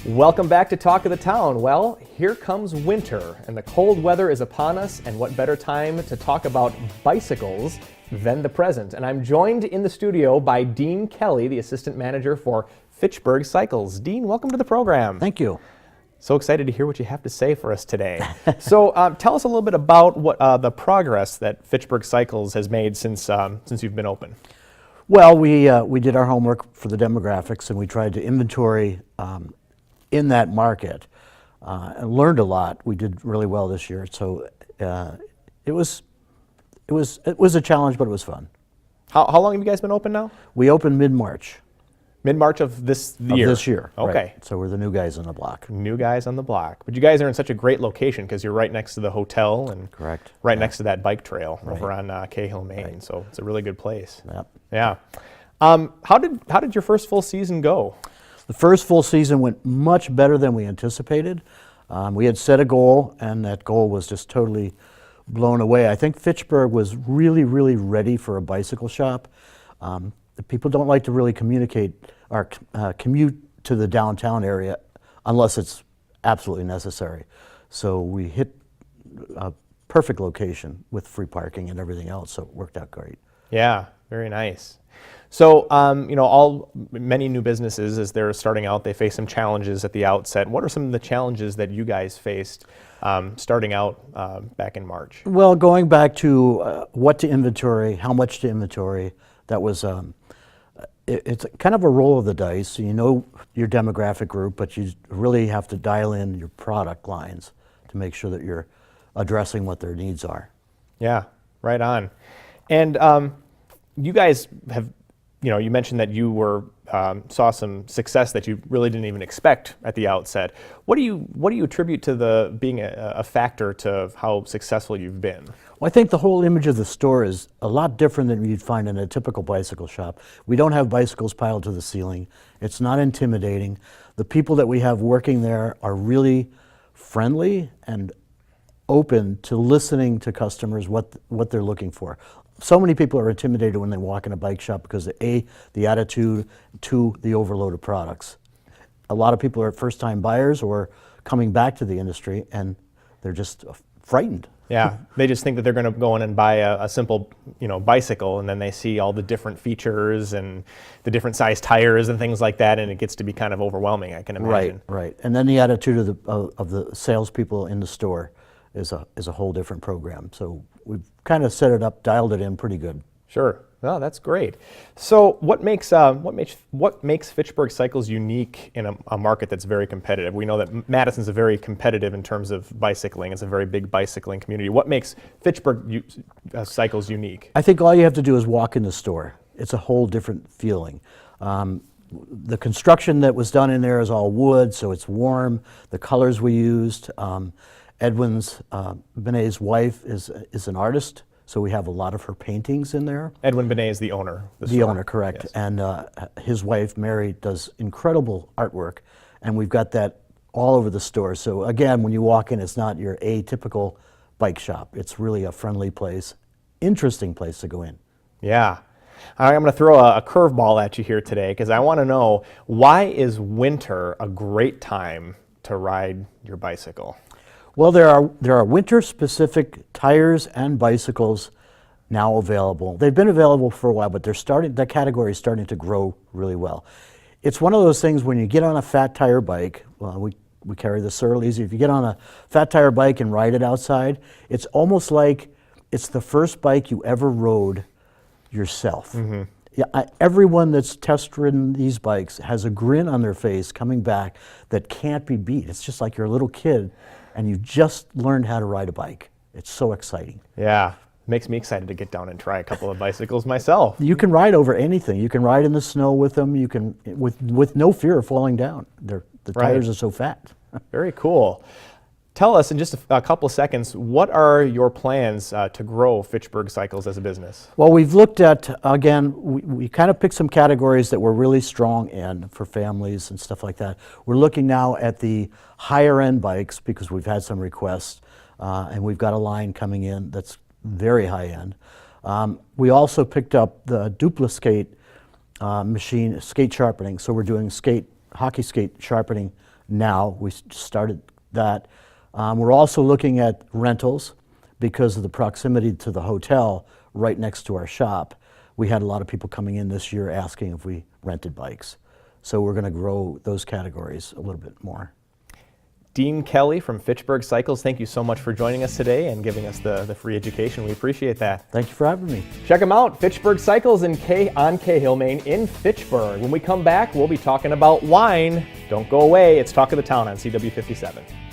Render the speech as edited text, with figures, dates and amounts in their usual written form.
Welcome back to Talk of the Town. Well, here comes winter, and the cold weather is upon us, and what better time to talk about bicycles than the present. And I'm joined in the studio by Dean Kelly, the assistant manager for Fitchburg Cycles. Dean, welcome to the program. Thank you. So excited to hear what you have to say for us today. So tell us a little bit about what the progress that Fitchburg Cycles has made since you've been open. Well, we did our homework for the demographics, and we tried to inventory in that market and learned a lot. We did really well this year, so it was a challenge, but it was fun. How long have you guys been open now? We opened mid-March. Mid-March of this year? Of this year. Okay. Right. So we're the new guys on the block. New guys on the block. But you guys are in such a great location because you're right next to the hotel and correct. Right next to that bike trail over on Cahill, Maine. Right. So it's a really good place. Yep. Yeah. How did your first full season go? The first full season went much better than we anticipated. We had set a goal, and that goal was just totally blown away. I think Fitchburg was really, really ready for a bicycle shop. The people don't like to really communicate or commute to the downtown area unless it's absolutely necessary. So we hit a perfect location with free parking and everything else, so it worked out great. Yeah, very nice. So, many new businesses, as they're starting out, they face some challenges at the outset. What are some of the challenges that you guys faced starting out back in March? Well, going back to what to inventory, how much to inventory, that was, it's kind of a roll of the dice. You know your demographic group, but you really have to dial in your product lines to make sure that you're addressing what their needs are. Yeah, right on. And you guys have, you mentioned that you were saw some success that you really didn't even expect at the outset. What do you attribute to being a factor to how successful you've been? Well, I think the whole image of the store is a lot different than you'd find in a typical bicycle shop. We don't have bicycles piled to the ceiling. It's not intimidating. The people that we have working there are really friendly and open to listening to customers what they're looking for. So many people are intimidated when they walk in a bike shop because of A, the attitude, 2, the overload of products. A lot of people are first-time buyers or coming back to the industry, and they're just frightened. Yeah, they just think that they're going to go in and buy a simple, bicycle, and then they see all the different features and the different size tires and things like that, and it gets to be kind of overwhelming, I can imagine. Right. And then the attitude of the salespeople in the store is a whole different program. So we've kind of set it up, dialed it in pretty good. Sure. Oh, that's great. So what makes Fitchburg Cycles unique in a market that's very competitive? We know that Madison's a very competitive in terms of bicycling. It's a very big bicycling community. What makes Fitchburg Cycles unique? I think all you have to do is walk in the store. It's a whole different feeling. The construction that was done in there is all wood, so it's warm. The colors we used. Edwin's, Benet's wife is an artist, so we have a lot of her paintings in there. Edwin Benet is the owner. The owner, correct. Yes. And his wife, Mary, does incredible artwork, and we've got that all over the store. So again, when you walk in, it's not your atypical bike shop. It's really a friendly place, interesting place to go in. Yeah. I'm going to throw a curveball at you here today because I want to know, why is winter a great time to ride your bicycle? Well, there are winter-specific tires and bicycles now available. They've been available for a while, but that category is starting to grow really well. It's one of those things when you get on a fat tire bike, well, we carry the Surl Easy. If you get on a fat tire bike and ride it outside, it's almost like it's the first bike you ever rode yourself. Mm-hmm. Yeah, everyone that's test-ridden these bikes has a grin on their face coming back that can't be beat. It's just like you're a little kid and you just learned how to ride a bike. It's so exciting. Yeah, makes me excited to get down and try a couple of bicycles myself. You can ride over anything. You can ride in the snow with them. You can, with no fear of falling down. The tires are so fat. Very cool. Tell us in just a couple of seconds, what are your plans to grow Fitchburg Cycles as a business? Well, we've looked at, again, we kind of picked some categories that we're really strong in for families and stuff like that. We're looking now at the higher end bikes because we've had some requests, and we've got a line coming in that's very high end. We also picked up the Dupli-Skate machine, skate sharpening, so we're doing hockey skate sharpening now. We started that. We're also looking at rentals because of the proximity to the hotel right next to our shop. We had a lot of people coming in this year asking if we rented bikes. So we're going to grow those categories a little bit more. Dean Kelly from Fitchburg Cycles, thank you so much for joining us today and giving us the free education. We appreciate that. Thank you for having me. Check them out, Fitchburg Cycles on Cahill, Maine in Fitchburg. When we come back, we'll be talking about wine. Don't go away. It's Talk of the Town on CW57.